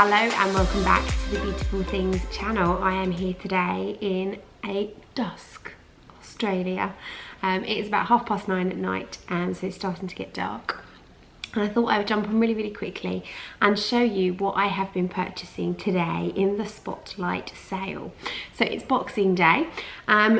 Hello and welcome back to the Beautiful Things channel. I am here today in a dusk Australia. It's about 9:30 at night, so it's starting to get dark. And I thought I would jump on really quickly and show you what I have been purchasing today in the Spotlight sale. So it's Boxing Day.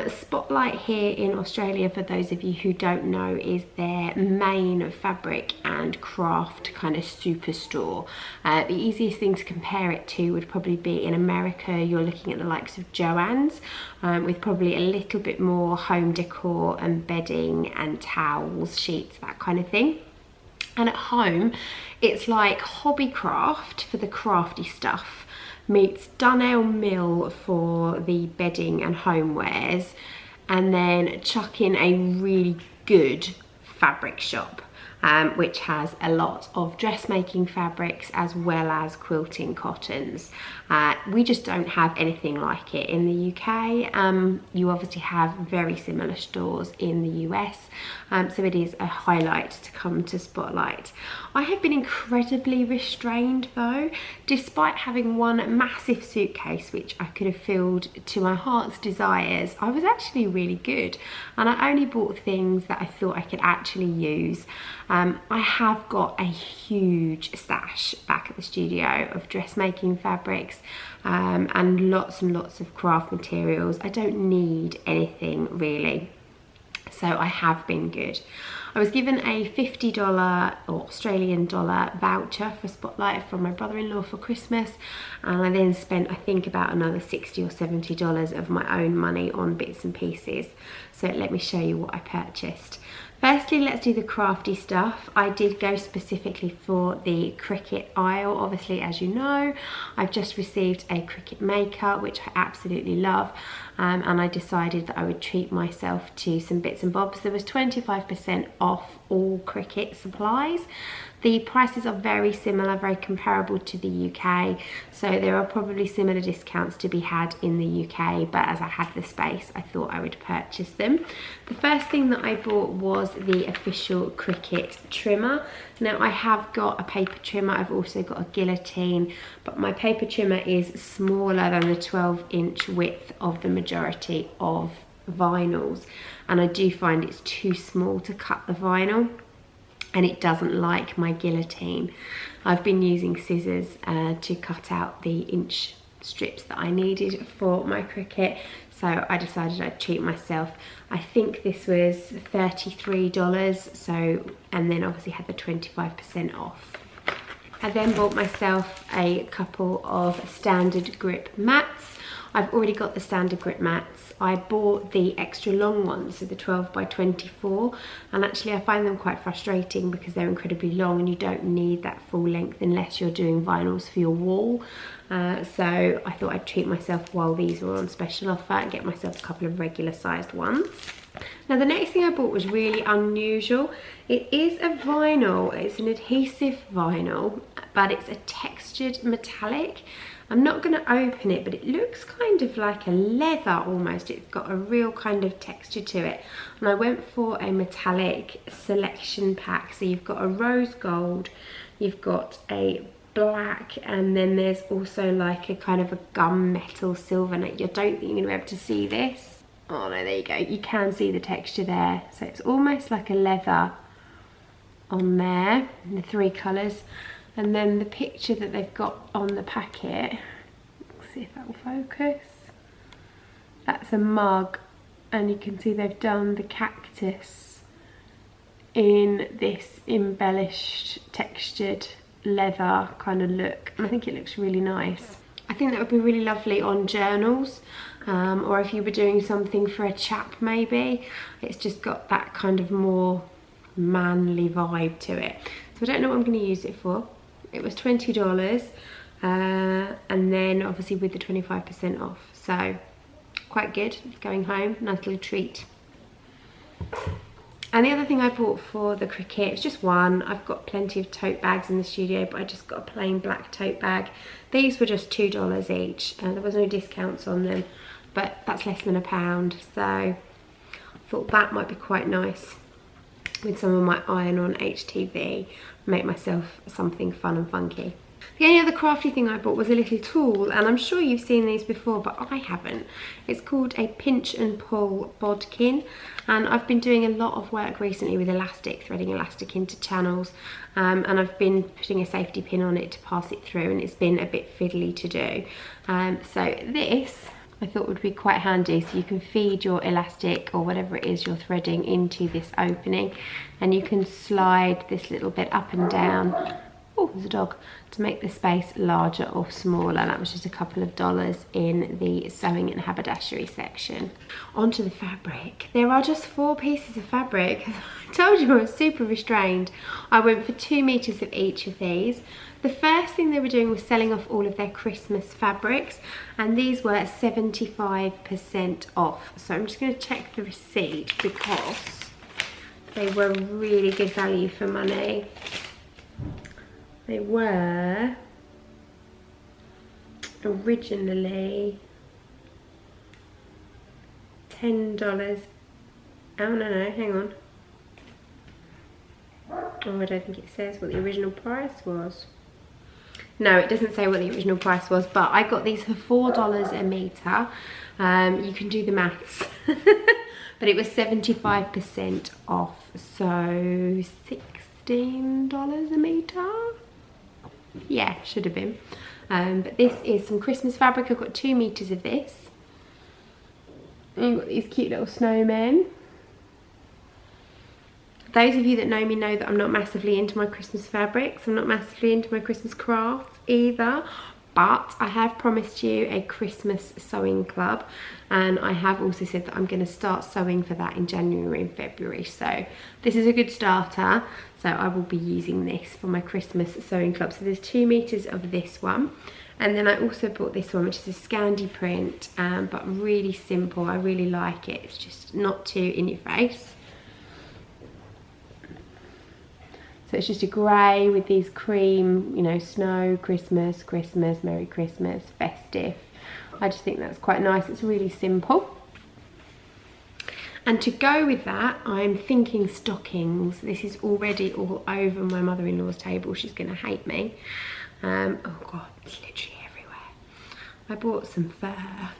Spotlight here in Australia, for those of you who don't know, is their main fabric and craft kind of superstore. The easiest thing to compare it to would probably be in America. You're looking at the likes of Joann's, with probably a little bit more home decor and bedding and towels, sheets, that kind of thing. And at home, it's like Hobbycraft for the crafty stuff meets Dunelm Mill for the bedding and homewares, and then chuck in a really good fabric shop, which has a lot of dressmaking fabrics as well as quilting cottons. We just don't have anything like it in the UK. You obviously have very similar stores in the US, so it is a highlight to come to Spotlight. I have been incredibly restrained though, despite having one massive suitcase which I could have filled to my heart's desires. I was actually really good, and I only bought things that I thought I could actually use. I have got a huge stash back at the studio of dressmaking fabrics and lots of craft materials. I don't need anything really, so I have been good. I was given a $50 or Australian dollar voucher for Spotlight from my brother-in-law for Christmas, and I then spent I think about another $60 or $70 of my own money on bits and pieces. So let me show you what I purchased. Firstly, let's do the crafty stuff. I did go specifically for the Cricut aisle. Obviously, as you know, I've just received a Cricut maker, which I absolutely love, and I decided that I would treat myself to some bits and bobs. There was 25% off all Cricut supplies. The prices are very similar, very comparable to the UK, so there are probably similar discounts to be had in the UK, but as I had the space, I thought I would purchase them. The first thing that I bought was the official Cricut trimmer. Now, I have got a paper trimmer, I've also got a guillotine, but my paper trimmer is smaller than the 12-inch width of the majority of vinyls, and I do find it's too small to cut the vinyl, and it doesn't like my guillotine. I've been using scissors to cut out the inch strips that I needed for my Cricut, so I decided I'd treat myself. I think this was $33, so, and then obviously had the 25% off. I then bought myself a couple of standard grip mats. I've already got the standard grip mats. I bought the extra long ones, so the 12 by 24, and actually I find them quite frustrating because they're incredibly long and you don't need that full length unless you're doing vinyls for your wall. So I thought I'd treat myself while these were on special offer and get myself a couple of regular sized ones. Now, the next thing I bought was really unusual. It is a vinyl, it's an adhesive vinyl, but it's a textured metallic. I'm not going to open it, but it looks kind of like a leather almost. It's got a real kind of texture to it. And I went for a metallic selection pack. So you've got a rose gold, you've got a black, and then there's also like a kind of a gunmetal silver. Now, I don't think you're going to be able to see this. Oh no, there you go. You can see the texture there. So it's almost like a leather on there in the three colours. And then the picture that they've got on the packet, let's see if that will focus. That's a mug, and you can see they've done the cactus in this embellished, textured leather kind of look. And I think it looks really nice. I think that would be really lovely on journals, or if you were doing something for a chap maybe. It's just got that kind of more manly vibe to it. So I don't know what I'm going to use it for. It was $20, and then obviously with the 25% off, so quite good going home, nice little treat. And the other thing I bought for the Cricut, it's just one. I've got plenty of tote bags in the studio, but I just got a plain black tote bag. These were just $2 each, and there was no discounts on them, but that's less than £1, so I thought that might be quite nice with some of my iron-on HTV, make myself something fun and funky. The only other crafty thing I bought was a little tool, and I'm sure you've seen these before, but I haven't. It's called a pinch and pull bodkin, and I've been doing a lot of work recently with elastic, threading elastic into channels, and I've been putting a safety pin on it to pass it through, and it's been a bit fiddly to do. So this I thought would be quite handy, so you can feed your elastic or whatever it is you're threading into this opening, and you can slide this little bit up and down, oh there's a dog, to make the space larger or smaller. That was just a couple of dollars in the sewing and haberdashery section. Onto the fabric. There are just 4 pieces of fabric. I told you I was super restrained. I went for 2 meters of each of these. The first thing they were doing was selling off all of their Christmas fabrics, and these were 75% off. So I'm just going to check the receipt because they were really good value for money. They were originally $10. Oh no, hang on. Oh, I don't think it says what the original price was. No, it doesn't say what the original price was, but I got these for $4 a metre. You can do the maths. But it was 75% off, so $16 a metre? Yeah, should have been. But this is some Christmas fabric. I've got 2 meters of this. And you've got these cute little snowmen. Those of you that know me know that I'm not massively into my Christmas fabrics. I'm not massively into my Christmas crafts either. But I have promised you a Christmas sewing club, and I have also said that I'm going to start sewing for that in January and February. So this is a good starter. So I will be using this for my Christmas sewing club. So there's 2 meters of this one. And then I also bought this one, which is a Scandi print, but really simple. I really like it. It's just not too in your face. So it's just a grey with these cream, you know, snow, Christmas, Christmas, Merry Christmas, festive. I just think that's quite nice. It's really simple. And to go with that, I'm thinking stockings. This is already all over my mother-in-law's table. She's going to hate me. Oh God, it's literally everywhere. I bought some fur.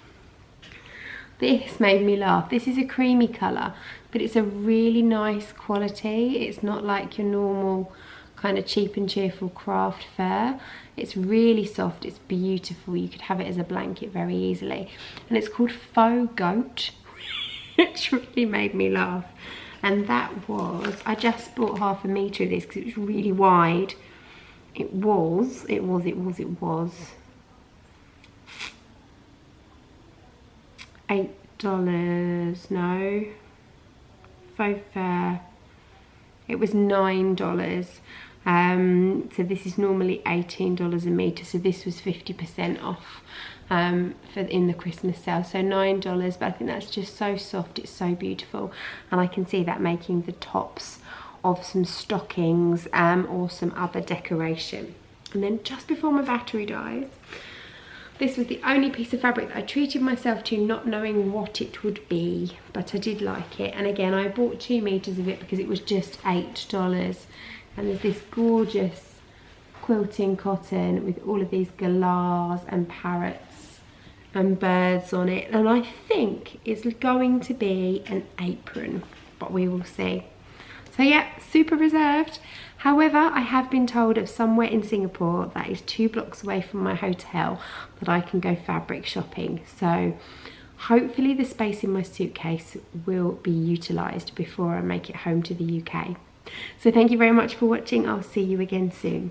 This made me laugh. This is a creamy colour, but it's a really nice quality. It's not like your normal kind of cheap and cheerful craft fur. It's really soft, it's beautiful. You could have it as a blanket very easily. And it's called Faux Goat, which really made me laugh. And that was, I just bought half a metre of this because it was really wide. It was $8, no, faux fur, it was $9. So this is normally $18 a metre, so this was 50% off in the Christmas sale, so $9, but I think that's just so soft, it's so beautiful, and I can see that making the tops of some stockings or some other decoration. And then just before my battery dies, this was the only piece of fabric that I treated myself to, not knowing what it would be, but I did like it. And again, I bought 2 meters of it because it was just $8. And there's this gorgeous quilting cotton with all of these galahs and parrots and birds on it. And I think it's going to be an apron, but we will see. So yeah, super reserved. However, I have been told of somewhere in Singapore that is 2 blocks away from my hotel that I can go fabric shopping. So hopefully the space in my suitcase will be utilised before I make it home to the UK. So thank you very much for watching. I'll see you again soon.